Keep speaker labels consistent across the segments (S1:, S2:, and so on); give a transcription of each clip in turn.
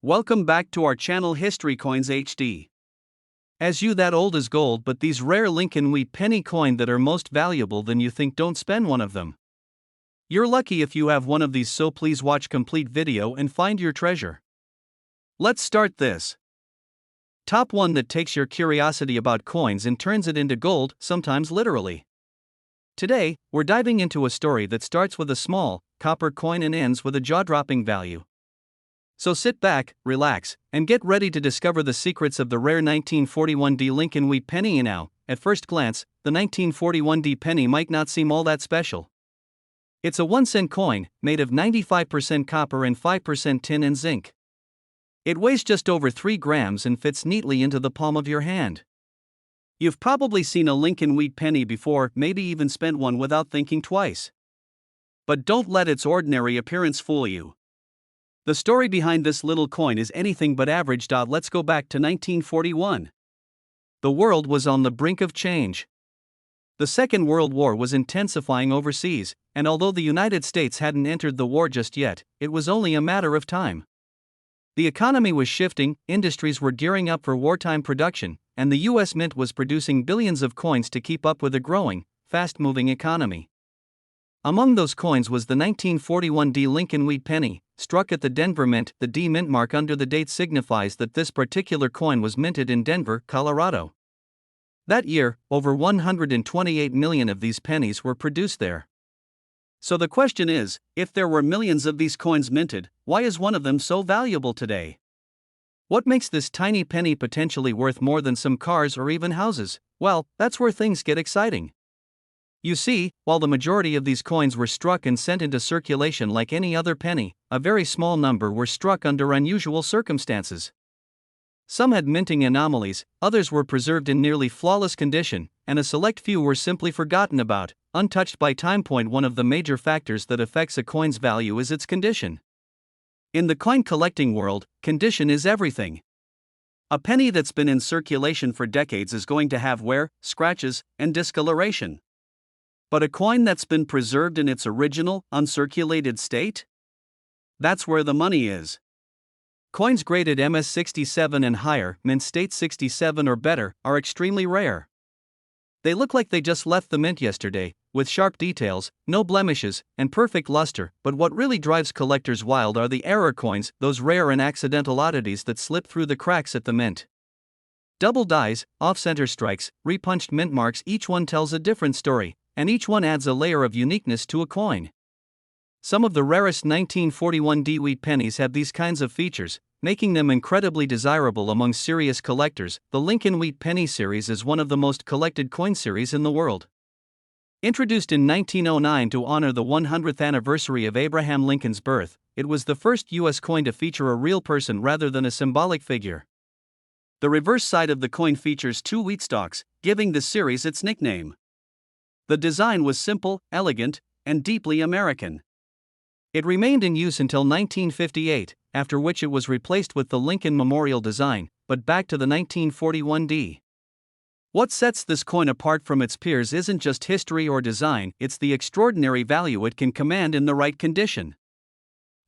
S1: Welcome back to our channel History Coins HD. As you that old is gold, but these rare Lincoln penny coin that are most valuable than you think, don't spend one of them. You're lucky if you have one of these, so please watch complete video and find your treasure. Let's start this. Top 1 that takes your curiosity about coins and turns it into gold, sometimes literally. Today, we're diving into a story that starts with a small, copper coin and ends with a jaw-dropping value. So sit back, relax, and get ready to discover the secrets of the rare 1941 Lincoln penny. Now, at first glance, the 1941 penny might not seem all that special. It's a 1-cent coin, made of 95% copper and 5% tin and zinc. It weighs just over 3 grams and fits neatly into the palm of your hand. You've probably seen a Lincoln penny before, maybe even spent one without thinking twice. But don't let its ordinary appearance fool you. The story behind this little coin is anything but average. Let's go back to 1941. The world was on the brink of change. The Second World War was intensifying overseas, and although the United States hadn't entered the war just yet, it was only a matter of time. The economy was shifting, industries were gearing up for wartime production, and the U.S. Mint was producing billions of coins to keep up with a growing, fast-moving economy. Among those coins was the 1941 Lincoln penny, struck at the Denver Mint. The D mint mark under the date signifies that this particular coin was minted in Denver, Colorado. That year, over 128 million of these pennies were produced there. So the question is, if there were millions of these coins minted, why is one of them so valuable today? What makes this tiny penny potentially worth more than some cars or even houses? Well, that's where things get exciting. You see, while the majority of these coins were struck and sent into circulation like any other penny, a very small number were struck under unusual circumstances. Some had minting anomalies, others were preserved in nearly flawless condition, and a select few were simply forgotten about, untouched by time. One of the major factors that affects a coin's value is its condition. In the coin collecting world, condition is everything. A penny that's been in circulation for decades is going to have wear, scratches, and discoloration. But a coin that's been preserved in its original, uncirculated state? That's where the money is. Coins graded MS-67 and higher, mint state 67 or better, are extremely rare. They look like they just left the mint yesterday, with sharp details, no blemishes, and perfect luster. But what really drives collectors wild are the error coins, those rare and accidental oddities that slip through the cracks at the mint. Double dies, off-center strikes, repunched mint marks, each one tells a different story, and each one adds a layer of uniqueness to a coin. Some of the rarest 1941 pennies have these kinds of features, making them incredibly desirable among serious collectors. The Lincoln penny series is one of the most collected coin series in the world. Introduced in 1909 to honor the 100th anniversary of Abraham Lincoln's birth, it was the first U.S. coin to feature a real person rather than a symbolic figure. The reverse side of the coin features 2 wheat stalks, giving the series its nickname. The design was simple, elegant, and deeply American. It remained in use until 1958, after which it was replaced with the Lincoln Memorial design. But back to the 1941 What sets this coin apart from its peers isn't just history or design, it's the extraordinary value it can command in the right condition.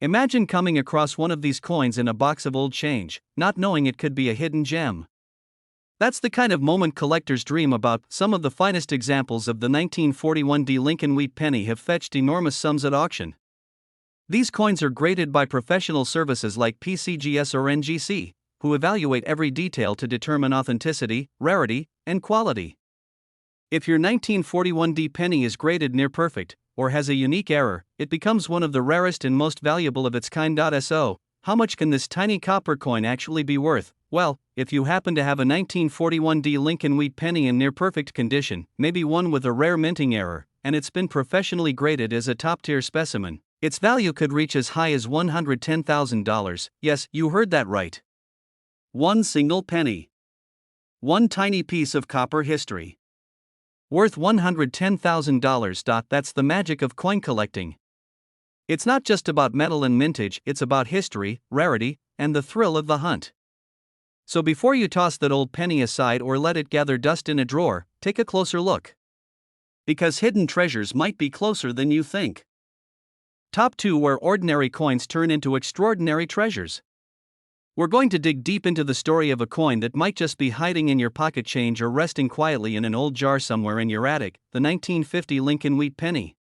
S1: Imagine coming across one of these coins in a box of old change, not knowing it could be a hidden gem. That's the kind of moment collectors dream about. Some of the finest examples of the 1941 Lincoln penny have fetched enormous sums at auction. These coins are graded by professional services like PCGS or NGC, who evaluate every detail to determine authenticity, rarity, and quality. If your 1941 penny is graded near perfect, or has a unique error, it becomes one of the rarest and most valuable of its kind. So, how much can this tiny copper coin actually be worth? Well, if you happen to have a 1941 Lincoln penny in near perfect condition, maybe one with a rare minting error, and it's been professionally graded as a top-tier specimen, its value could reach as high as $110,000. Yes, you heard that right. One single penny. One tiny piece of copper history. Worth $110,000. That's the magic of coin collecting. It's not just about metal and mintage, it's about history, rarity, and the thrill of the hunt. So before you toss that old penny aside or let it gather dust in a drawer, take a closer look. Because hidden treasures might be closer than you think. Top 2 where ordinary coins turn into extraordinary treasures. We're going to dig deep into the story of a coin that might just be hiding in your pocket change or resting quietly in an old jar somewhere in your attic, the 1950 Lincoln Wheat Penny.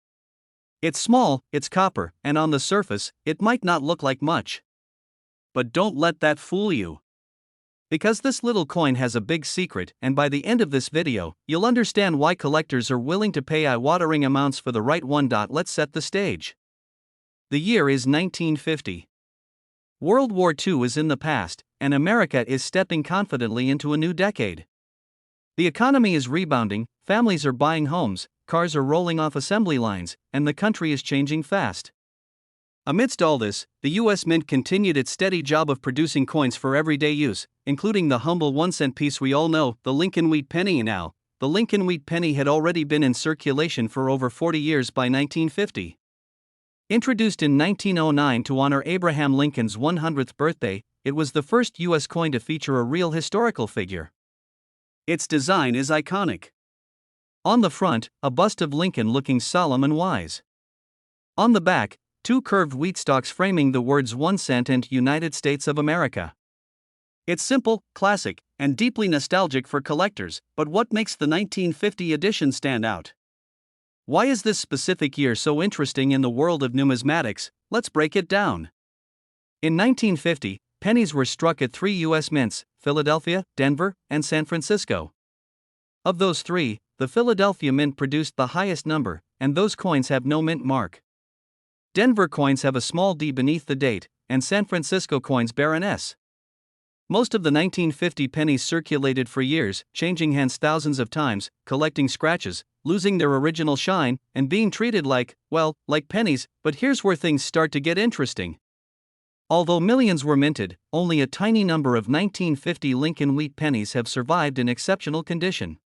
S1: It's small, it's copper, and on the surface, it might not look like much. But don't let that fool you. Because this little coin has a big secret, and by the end of this video, you'll understand why collectors are willing to pay eye-watering amounts for the right one. Let's set the stage. The year is 1950. World War II is in the past, and America is stepping confidently into a new decade. The economy is rebounding, families are buying homes, cars are rolling off assembly lines, and the country is changing fast. Amidst all this, the U.S. Mint continued its steady job of producing coins for everyday use, including the humble 1-cent piece we all know, the Lincoln Wheat Penny. Now, the Lincoln Wheat Penny had already been in circulation for over 40 years by 1950. Introduced in 1909 to honor Abraham Lincoln's 100th birthday, it was the first U.S. coin to feature a real historical figure. Its design is iconic. On the front, a bust of Lincoln looking solemn and wise. On the back, two curved wheat stalks framing the words 1 cent and United States of America. It's simple, classic, and deeply nostalgic for collectors, but what makes the 1950 edition stand out? Why is this specific year so interesting in the world of numismatics? Let's break it down. In 1950, pennies were struck at 3 U.S. mints, Philadelphia, Denver, and San Francisco. Of those 3, the Philadelphia Mint produced the highest number, and those coins have no mint mark. Denver coins have a small D beneath the date, and San Francisco coins bear an S. Most of the 1950 pennies circulated for years, changing hands thousands of times, collecting scratches, losing their original shine, and being treated like pennies. But here's where things start to get interesting. Although millions were minted, only a tiny number of 1950 Lincoln Wheat pennies have survived in exceptional condition.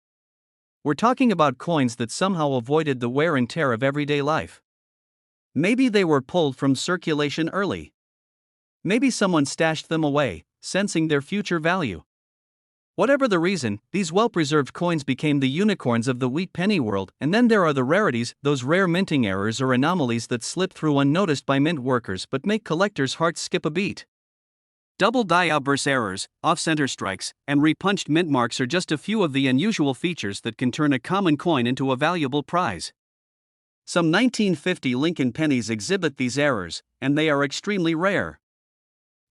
S1: We're talking about coins that somehow avoided the wear and tear of everyday life. Maybe they were pulled from circulation early. Maybe someone stashed them away, sensing their future value. Whatever the reason, these well-preserved coins became the unicorns of the wheat penny world. And then there are the rarities, those rare minting errors or anomalies that slip through unnoticed by mint workers but make collectors' hearts skip a beat. Double die outburst errors, off-center strikes, and repunched mint marks are just a few of the unusual features that can turn a common coin into a valuable prize. Some 1950 Lincoln pennies exhibit these errors, and they are extremely rare.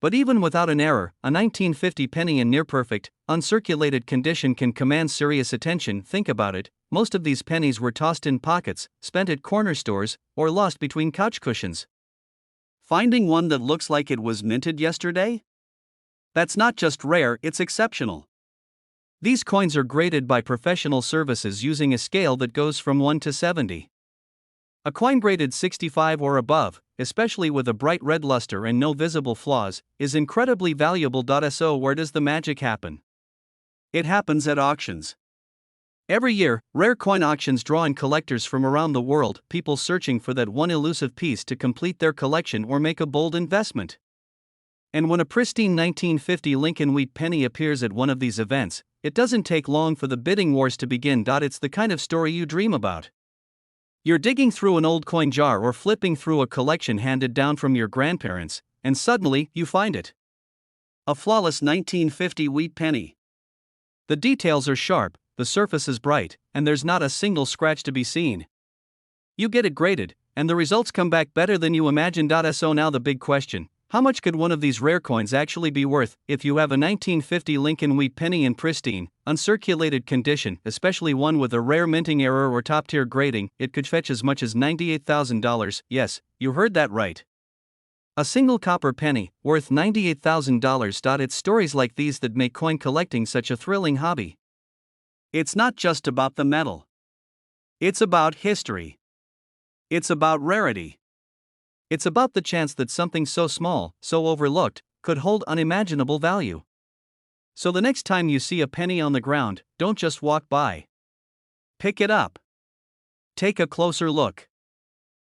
S1: But even without an error, a 1950 penny in near-perfect, uncirculated condition can command serious attention. Think about it, most of these pennies were tossed in pockets, spent at corner stores, or lost between couch cushions. Finding one that looks like it was minted yesterday? That's not just rare, it's exceptional. These coins are graded by professional services using a scale that goes from 1 to 70. A coin graded 65 or above, especially with a bright red luster and no visible flaws, is incredibly valuable. So where does the magic happen? It happens at auctions. Every year, rare coin auctions draw in collectors from around the world, people searching for that one elusive piece to complete their collection or make a bold investment. And when a pristine 1950 Lincoln Wheat Penny appears at one of these events, it doesn't take long for the bidding wars to begin. It's the kind of story you dream about. You're digging through an old coin jar or flipping through a collection handed down from your grandparents, and suddenly, you find it. A flawless 1950 wheat penny. The details are sharp, the surface is bright, and there's not a single scratch to be seen. You get it graded, and the results come back better than you imagined. So now the big question: how much could one of these rare coins actually be worth? If you have a 1950 Lincoln Wheat Penny in pristine, uncirculated condition, especially one with a rare minting error or top-tier grading, it could fetch as much as $98,000. Yes, you heard that right. A single copper penny, worth $98,000. It's stories like these that make coin collecting such a thrilling hobby. It's not just about the metal. It's about history. It's about rarity. It's about the chance that something so small, so overlooked, could hold unimaginable value. So the next time you see a penny on the ground, don't just walk by. Pick it up. Take a closer look.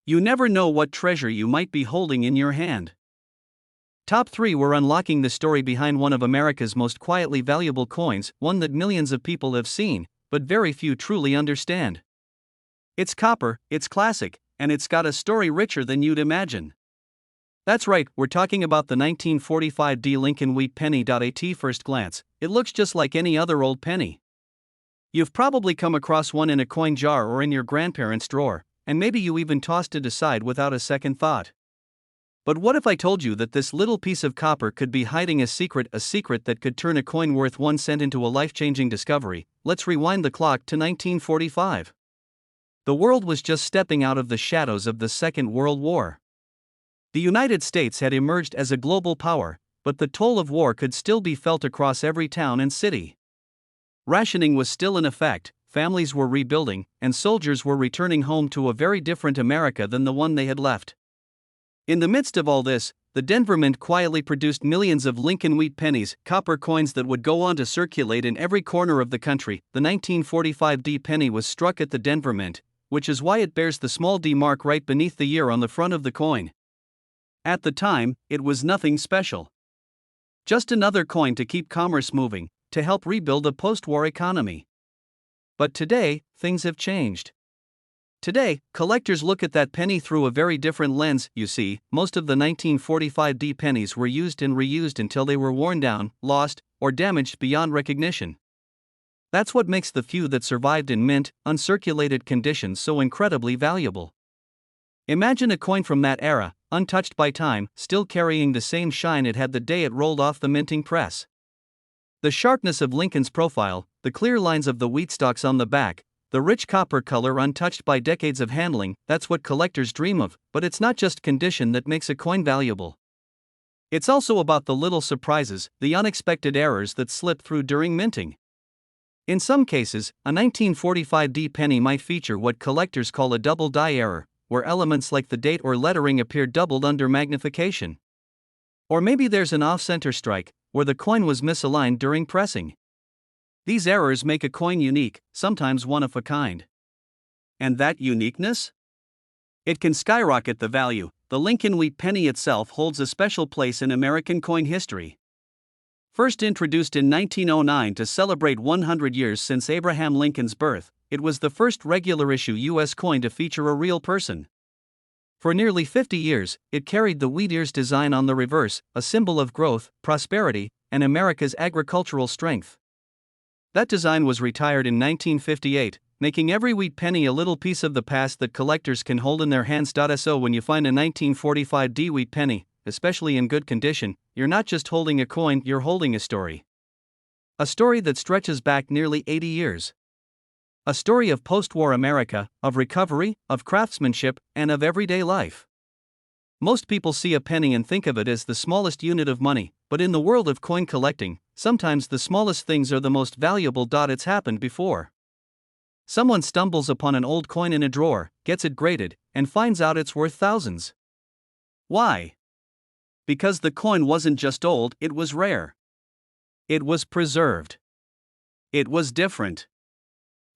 S1: You never know what treasure you might be holding in your hand. Top 3, we're unlocking the story behind one of America's most quietly valuable coins, one that millions of people have seen, but very few truly understand. It's copper, it's classic, and it's got a story richer than you'd imagine. That's right, we're talking about the 1945 D Lincoln Wheat Penny. At first glance, it looks just like any other old penny. You've probably come across one in a coin jar or in your grandparents' drawer, and maybe you even tossed it aside without a second thought. But what if I told you that this little piece of copper could be hiding a secret that could turn a coin worth 1 cent into a life-changing discovery? Let's rewind the clock to 1945. The world was just stepping out of the shadows of the Second World War. The United States had emerged as a global power, but the toll of war could still be felt across every town and city. Rationing was still in effect, families were rebuilding, and soldiers were returning home to a very different America than the one they had left. In the midst of all this, the Denver Mint quietly produced millions of Lincoln Wheat Pennies, copper coins that would go on to circulate in every corner of the country. The 1945 D penny was struck at the Denver Mint, which is why it bears the small D mark right beneath the year on the front of the coin. At the time, it was nothing special. Just another coin to keep commerce moving, to help rebuild a post-war economy. But today, things have changed. Today, collectors look at that penny through a very different lens. You see, most of the 1945 D pennies were used and reused until they were worn down, lost, or damaged beyond recognition. That's what makes the few that survived in mint, uncirculated condition so incredibly valuable. Imagine a coin from that era, untouched by time, still carrying the same shine it had the day it rolled off the minting press. The sharpness of Lincoln's profile, the clear lines of the wheat stalks on the back, the rich copper color untouched by decades of handling, that's what collectors dream of. But it's not just condition that makes a coin valuable. It's also about the little surprises, the unexpected errors that slip through during minting. In some cases, a 1945 D penny might feature what collectors call a double die error, where elements like the date or lettering appear doubled under magnification. Or maybe there's an off-center strike, where the coin was misaligned during pressing. These errors make a coin unique, sometimes one of a kind. And that uniqueness? It can skyrocket the value. The Lincoln Wheat Penny itself holds a special place in American coin history. First introduced in 1909 to celebrate 100 years since Abraham Lincoln's birth, it was the first regular-issue U.S. coin to feature a real person. For nearly 50 years, it carried the wheat ears design on the reverse, a symbol of growth, prosperity, and America's agricultural strength. That design was retired in 1958, making every wheat penny a little piece of the past that collectors can hold in their hands. So when you find a 1945 D wheat penny, especially in good condition, you're not just holding a coin, you're holding a story. A story that stretches back nearly 80 years. A story of post-war America, of recovery, of craftsmanship, and of everyday life. Most people see a penny and think of it as the smallest unit of money, but in the world of coin collecting, sometimes the smallest things are the most valuable. It's happened before. Someone stumbles upon an old coin in a drawer, gets it graded, and finds out it's worth thousands. Why? Because the coin wasn't just old, it was rare. It was preserved. It was different.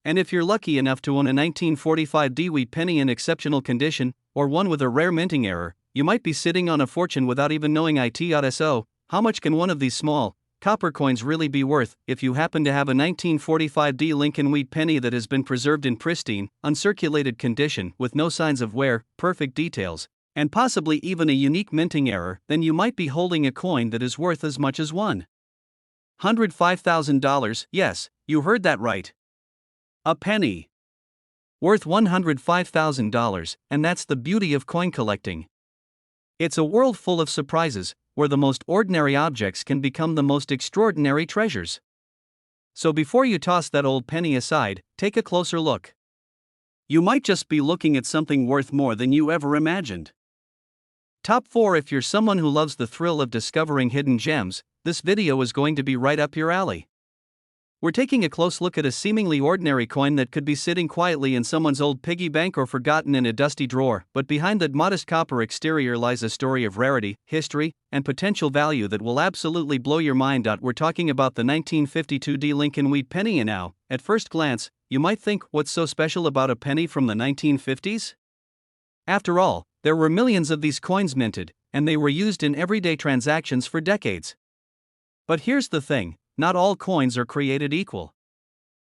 S1: And if you're lucky enough to own a 1945 D wheat penny in exceptional condition, or one with a rare minting error, you might be sitting on a fortune without even knowing it. So, how much can one of these small, copper coins really be worth? If you happen to have a 1945 D Lincoln Wheat Penny that has been preserved in pristine, uncirculated condition with no signs of wear, perfect details, and possibly even a unique minting error, then you might be holding a coin that is worth as much as $105,000. Yes, you heard that right. A penny. Worth $105,000, and that's the beauty of coin collecting. It's a world full of surprises, where the most ordinary objects can become the most extraordinary treasures. So before you toss that old penny aside, take a closer look. You might just be looking at something worth more than you ever imagined. Top 4. If you're someone who loves the thrill of discovering hidden gems, this video is going to be right up your alley. We're taking a close look at a seemingly ordinary coin that could be sitting quietly in someone's old piggy bank or forgotten in a dusty drawer, but behind that modest copper exterior lies a story of rarity, history, and potential value that will absolutely blow your mind. We're talking about the 1952 D Lincoln Wheat Penny. And now, at first glance, you might think, what's so special about a penny from the 1950s? After all, there were millions of these coins minted, and they were used in everyday transactions for decades. But here's the thing. Not all coins are created equal.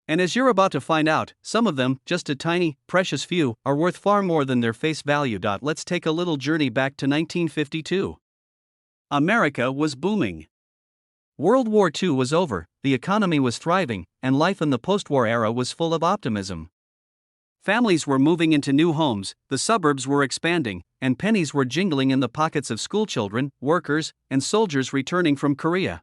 S1: And as you're about to find out, some of them, just a tiny, precious few, are worth far more than their face value. Let's take a little journey back to 1952. America was booming. World War II was over, the economy was thriving, and life in the post-war era was full of optimism. Families were moving into new homes, the suburbs were expanding, and pennies were jingling in the pockets of schoolchildren, workers, and soldiers returning from Korea.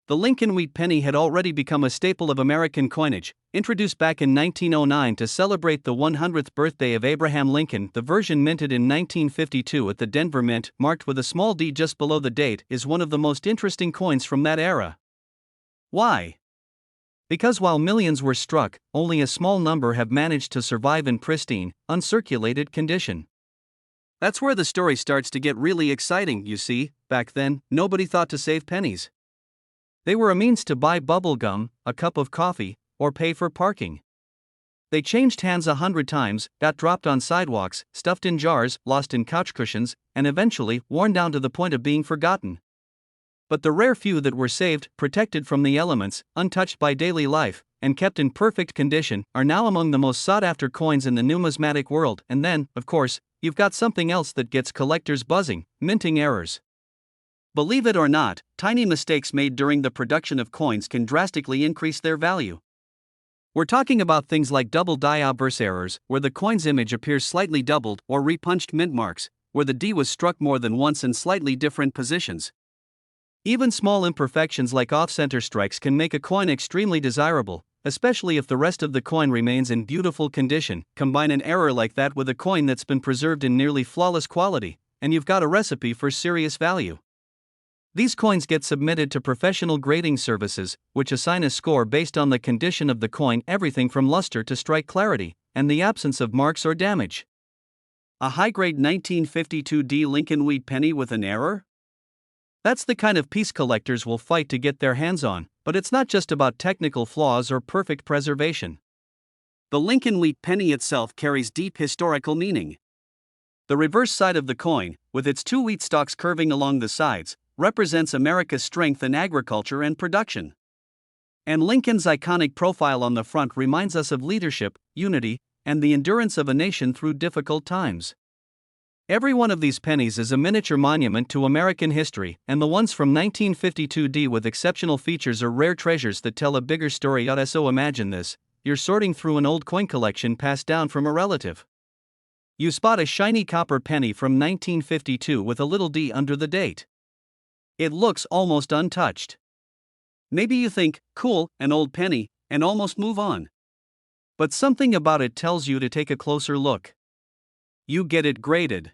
S1: The Lincoln Wheat Penny had already become a staple of American coinage. Introduced back in 1909 to celebrate the 100th birthday of Abraham Lincoln, the version minted in 1952 at the Denver Mint, marked with a small d just below the date, is one of the most interesting coins from that era. Why? Because while millions were struck, only a small number have managed to survive in pristine, uncirculated condition. That's where the story starts to get really exciting. You see, back then, nobody thought to save pennies. They were a means to buy bubble gum, a cup of coffee, or pay for parking. They changed hands 100 times, got dropped on sidewalks, stuffed in jars, lost in couch cushions, and eventually worn down to the point of being forgotten. But the rare few that were saved, protected from the elements, untouched by daily life, and kept in perfect condition, are now among the most sought-after coins in the numismatic world. And then, of course, you've got something else that gets collectors buzzing: minting errors. Believe it or not, tiny mistakes made during the production of coins can drastically increase their value. We're talking about things like double die obverse errors, where the coin's image appears slightly doubled, or repunched mint marks, where the D was struck more than once in slightly different positions. Even small imperfections like off-center strikes can make a coin extremely desirable, especially if the rest of the coin remains in beautiful condition. Combine an error like that with a coin that's been preserved in nearly flawless quality, and you've got a recipe for serious value. These coins get submitted to professional grading services, which assign a score based on the condition of the coin, everything from luster to strike clarity, and the absence of marks or damage. A high-grade 1952 D Lincoln Wheat Penny with an error? That's the kind of piece collectors will fight to get their hands on, but it's not just about technical flaws or perfect preservation. The Lincoln Wheat Penny itself carries deep historical meaning. The reverse side of the coin, with its two wheat stalks curving along the sides, represents America's strength in agriculture and production. And Lincoln's iconic profile on the front reminds us of leadership, unity, and the endurance of a nation through difficult times. Every one of these pennies is a miniature monument to American history, and the ones from 1952 D with exceptional features are rare treasures that tell a bigger story. So imagine this: you're sorting through an old coin collection passed down from a relative. You spot a shiny copper penny from 1952 with a little D under the date. It looks almost untouched. Maybe you think, cool, an old penny, and almost move on. But something about it tells you to take a closer look. You get it graded.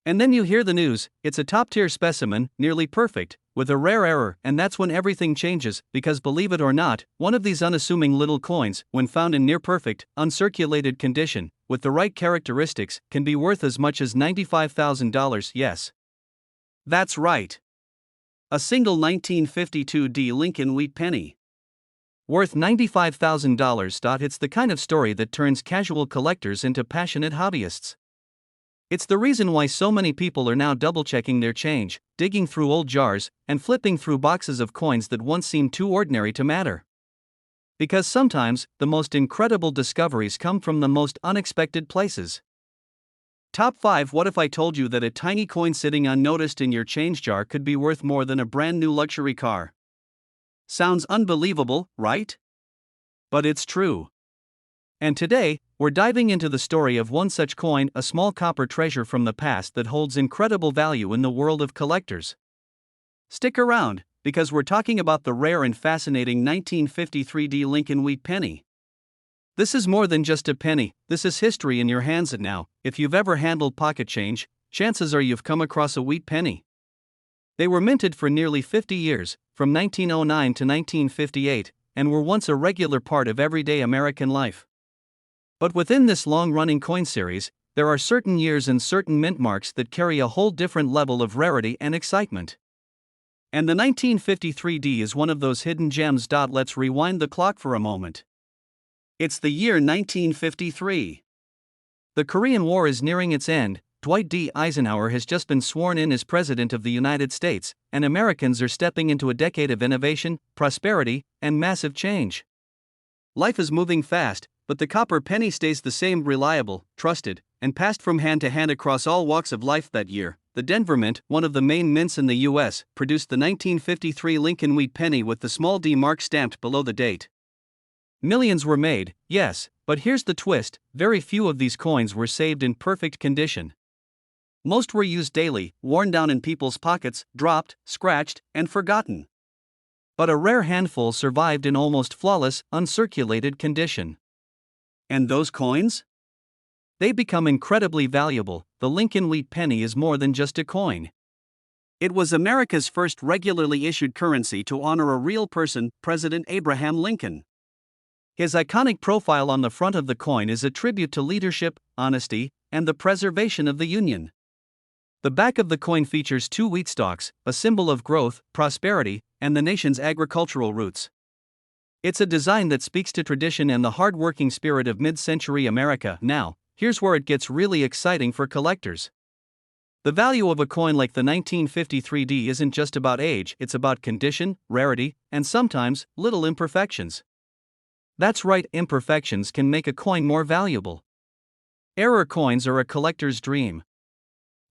S1: And then you hear the news: it's a top-tier specimen, nearly perfect, with a rare error, and that's when everything changes, because believe it or not, one of these unassuming little coins, when found in near-perfect, uncirculated condition, with the right characteristics, can be worth as much as $95,000, yes. That's right. A single 1952 D Lincoln Wheat Penny. Worth $95,000. It's the kind of story that turns casual collectors into passionate hobbyists. It's the reason why so many people are now double-checking their change, digging through old jars, and flipping through boxes of coins that once seemed too ordinary to matter. Because sometimes, the most incredible discoveries come from the most unexpected places. Top 5. What if I told you that a tiny coin sitting unnoticed in your change jar could be worth more than a brand new luxury car? Sounds unbelievable, right? But it's true. And today, we're diving into the story of one such coin, a small copper treasure from the past that holds incredible value in the world of collectors. Stick around, because we're talking about the rare and fascinating 1953 D Lincoln Wheat Penny. This is more than just a penny, this is history in your hands. And now, if you've ever handled pocket change, chances are you've come across a wheat penny. They were minted for nearly 50 years, from 1909 to 1958, and were once a regular part of everyday American life. But within this long-running coin series, there are certain years and certain mint marks that carry a whole different level of rarity and excitement. And the 1953 D is one of those hidden gems. Let's rewind the clock for a moment. It's the year 1953. The Korean War is nearing its end, Dwight D. Eisenhower has just been sworn in as President of the United States, and Americans are stepping into a decade of innovation, prosperity, and massive change. Life is moving fast, but the copper penny stays the same, reliable, trusted, and passed from hand to hand across all walks of life. That year, the Denver Mint, one of the main mints in the U.S., produced the 1953 Lincoln Wheat Penny with the small d mark stamped below the date. Millions were made, yes, but here's the twist: very few of these coins were saved in perfect condition. Most were used daily, worn down in people's pockets, dropped, scratched, and forgotten. But a rare handful survived in almost flawless, uncirculated condition. And those coins? They become incredibly valuable. The Lincoln Wheat Penny is more than just a coin. It was America's first regularly issued currency to honor a real person, President Abraham Lincoln. His iconic profile on the front of the coin is a tribute to leadership, honesty, and the preservation of the Union. The back of the coin features two wheat stalks, a symbol of growth, prosperity, and the nation's agricultural roots. It's a design that speaks to tradition and the hard-working spirit of mid-century America. Now, here's where it gets really exciting for collectors. The value of a coin like the 1953D isn't just about age, it's about condition, rarity, and sometimes, little imperfections. That's right, imperfections can make a coin more valuable. Error coins are a collector's dream.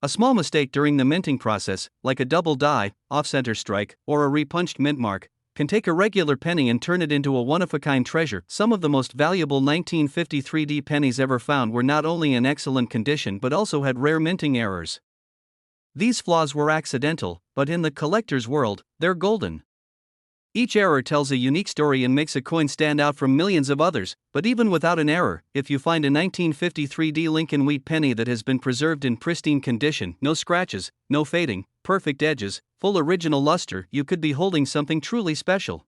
S1: A small mistake during the minting process, like a double die, off-center strike, or a repunched mint mark, can take a regular penny and turn it into a one-of-a-kind treasure. Some of the most valuable 1953D pennies ever found were not only in excellent condition but also had rare minting errors. These flaws were accidental, but in the collector's world, they're golden. Each error tells a unique story and makes a coin stand out from millions of others. But even without an error, if you find a 1953D Lincoln Wheat Penny that has been preserved in pristine condition, no scratches, no fading, perfect edges, full original luster, you could be holding something truly special.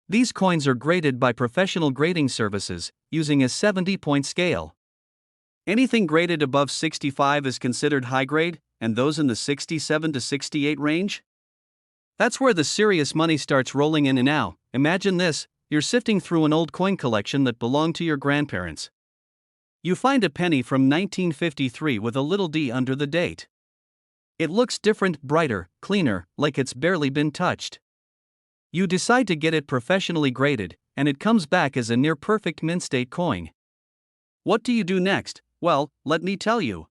S1: These coins are graded by professional grading services, using a 70-point scale. Anything graded above 65 is considered high grade, and those in the 67 to 68 range? That's where the serious money starts rolling in. And now, imagine this: you're sifting through an old coin collection that belonged to your grandparents. You find a penny from 1953 with a little d under the date. It looks different, brighter, cleaner, like it's barely been touched. You decide to get it professionally graded, and it comes back as a near-perfect mint-state coin. What do you do next? Well, let me tell you.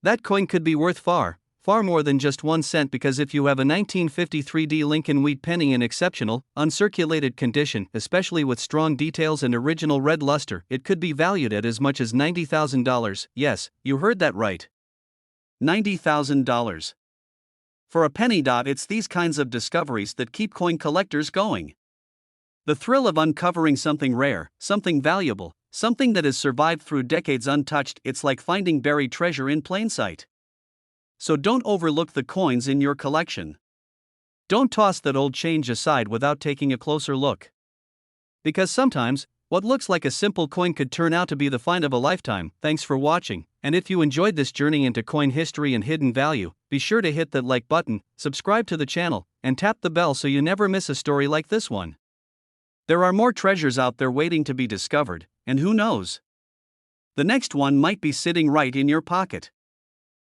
S1: That coin could be worth far more than just 1 cent, because if you have a 1953D Lincoln Wheat Penny in exceptional, uncirculated condition, especially with strong details and original red luster, it could be valued at as much as $90,000. Yes, you heard that right. $90,000. For a penny. It's these kinds of discoveries that keep coin collectors going. The thrill of uncovering something rare, something valuable, something that has survived through decades untouched. It's like finding buried treasure in plain sight. So don't overlook the coins in your collection. Don't toss that old change aside without taking a closer look. Because sometimes, what looks like a simple coin could turn out to be the find of a lifetime. Thanks for watching, and if you enjoyed this journey into coin history and hidden value, be sure to hit that like button, subscribe to the channel, and tap the bell so you never miss a story like this one. There are more treasures out there waiting to be discovered, and who knows? The next one might be sitting right in your pocket.